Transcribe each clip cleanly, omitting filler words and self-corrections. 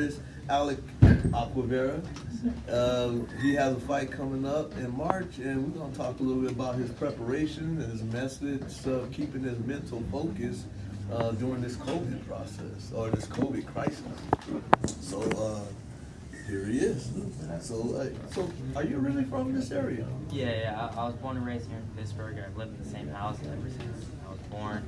artist, Alec Acuaverra. He has a fight coming up in March, and we're going to talk a little bit about his preparation and his methods of keeping his mental focus during this COVID process, or this COVID crisis. So, here he is. So are you really from this area? Yeah. I was born and raised here in Pittsburgh. I've lived in the same house ever since I was born.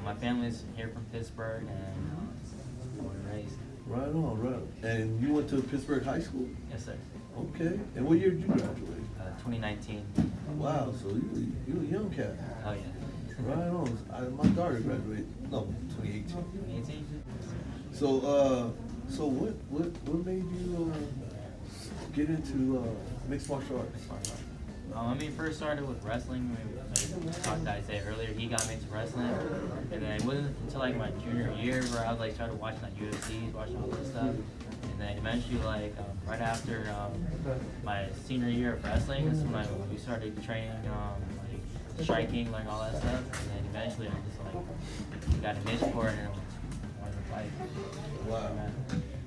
My family's here from Pittsburgh, and born and raised. Right on, right on. And you went to Pittsburgh High School? Yes, sir. Okay. And what year did you graduate? 2019. Wow. So you a young cat. Oh yeah. Right on. My daughter graduated. No, 2018. 2018. So what made you get into mixed martial arts? First started with wrestling. Like talked to Isaiah earlier, he got me into wrestling, and then it wasn't until like my junior year where I was like started watching like UFC, watching all this stuff, and then eventually right after my senior year of wrestling, that's when we started training like striking, like all that stuff, and then eventually I just got a niche for it and wanted to fight. Wow.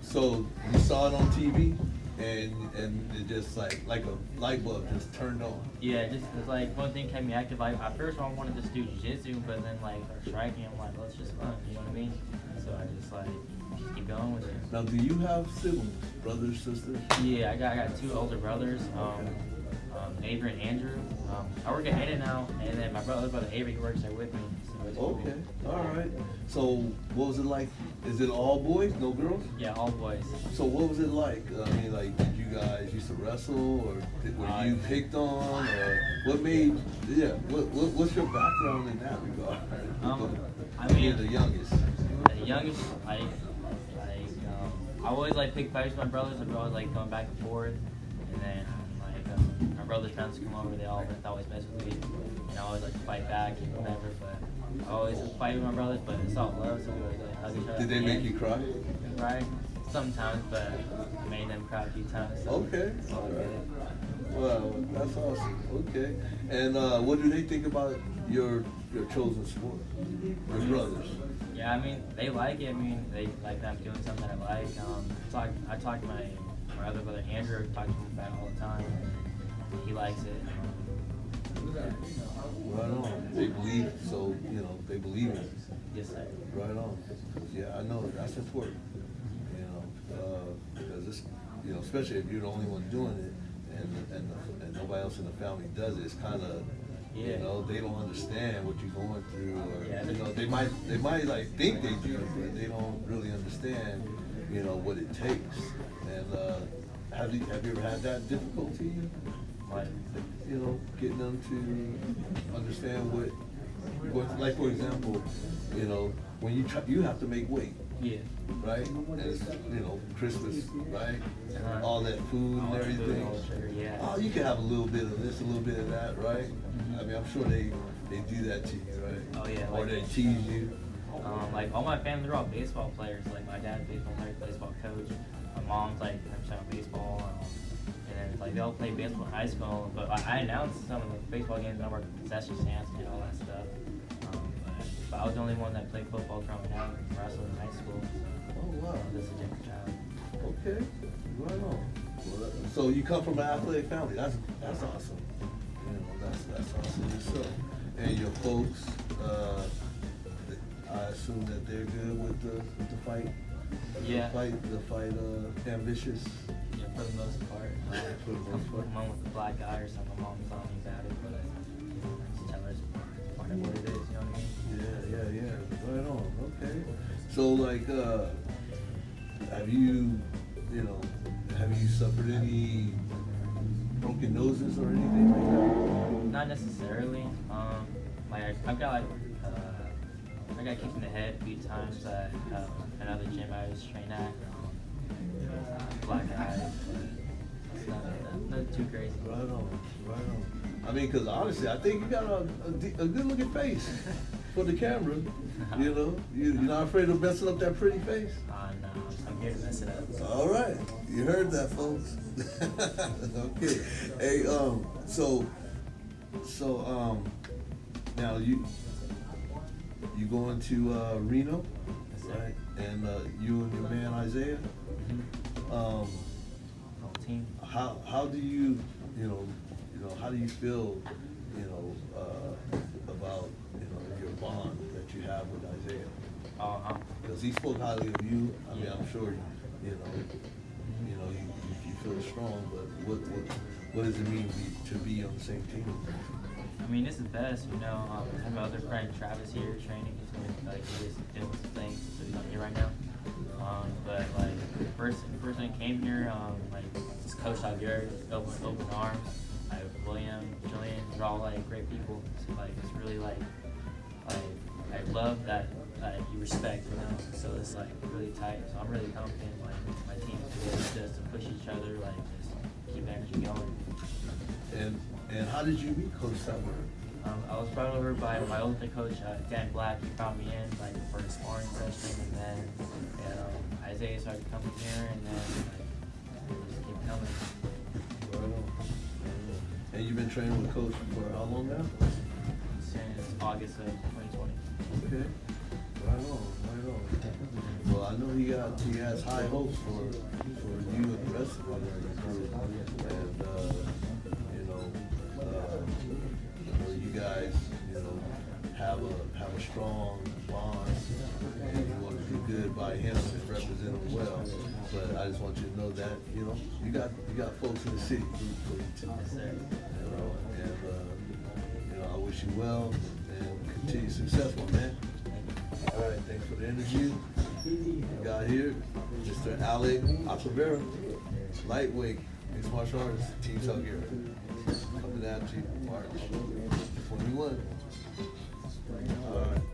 So you saw it on TV, and it just like a light bulb just turned on. Yeah, it's like one thing kept me active. Like at first I wanted to just do jiu-jitsu, but then like striking, I'm like, well, it's just fun, you know what I mean? So I just keep going with it. Now, do you have siblings, brothers, sisters? Yeah, I got two older brothers, Avery and Andrew. I work at Hayden now, and then my other brother Avery works there with me. So it's Okay, cool. all right. So what was it like? Is it all boys, no girls? Yeah, all boys. So what was it like? I mean, like, did you guys used to wrestle, or were you picked on, or what made? Yeah, what's your background in that regard? Being the youngest. The youngest, I always like pick fights with my brothers. I'd always like going back and forth, and then my brother's friends come over. They always mess with me, and I always like to fight back and whatever. But I always fight with my brothers, but it's all love, so we always like hug each other. Did they make you cry? Right, sometimes, but I made them cry a few times. So Okay, all right. Well, that's awesome. Okay, and what do they think about your chosen sport? Your brothers. Yeah, they like it. They like that I'm doing something that I like. I talk to my other brother Andrew, talk to him about it all the time. He likes it. Right on. They believe, so they believe in it. Yes, sir. Right on. Yeah, I know that's important. Because it's especially if you're the only one doing it, and nobody else in the family does it. It's kind of they don't understand what you're going through, or they might like think they do, but they don't really understand what it takes. And have you ever had that difficulty? Like, getting them to understand what, like for example, when you have to make weight. Yeah. Right? And it's, Christmas, right? All that food and everything. Yeah. Oh, you can have a little bit of this, a little bit of that, right? Mm-hmm. I'm sure they do that to you, right? Oh, yeah. Or they tease you. All my family, they're all baseball players. Like, my dad's baseball player, baseball coach. My mom's, like, 100% baseball. And then, they all play baseball in high school. But I announced some of the baseball games. I worked concession stands and did all that stuff. But I was the only one that played football growing up and wrestled in high school. So, oh, wow. This is a different child. Okay. Right on. Well, so you come from an athletic family. That's awesome. That's awesome yourself. And your folks, I assume that they're good with the fight. Yeah. The fight ambitious. Yeah, for the most part. For the most part. Mom with the black eye or something. My mom's telling me about it, but just tell her it's part of what it is. You know what I mean? Yeah. Right on. Okay. So have you suffered any broken noses or anything like that? Not necessarily. I got kicked in the head a few times at another gym I was trained at. Black eye. It's nothing too crazy. Right on. Because honestly, I think you got a good looking face for the camera. You're not afraid of messing up that pretty face? No, I'm here to mess it up. All right, you heard that, folks. Okay. Hey, now you going to Reno, Yes, right? And you and your man Isaiah, Team. How do you how do you feel about your bond that you have with Isaiah? Because he spoke highly of you. I mean, I'm sure you feel strong, but what does it mean to be on the same team? I mean, it's the best, I have my other friend Travis here training. He's doing, he just doing some things, so he's not here right now. But first when I came here, this Coach Aguirre, open arms. William, Julian, they're all great people. So it's really I love that you respect, So it's really tight. So I'm really confident my team's good just to push each other, just keep energy going. And how did you meet Coach Aguirre? I was brought over by my old coach, Dan Black. He brought me in for a sparring session, and then Isaiah started coming here, and then we just keep coming. Right on. And you've been training with Coach for how long now? Since August of 2020. Okay. Right on. Well, I know he has high hopes for you and the rest of the group, and you guys have a strong bond, and you want to do good by him and represent him well. But I just want you to know that you got folks in the city for you too. Yes, sir. And I wish you well and continued success, my man. All right, thanks for the interview. We got here Mr. Alec Acuaverra, lightweight, mixed martial artist, Team Salguero. Coming at you March 21. All right.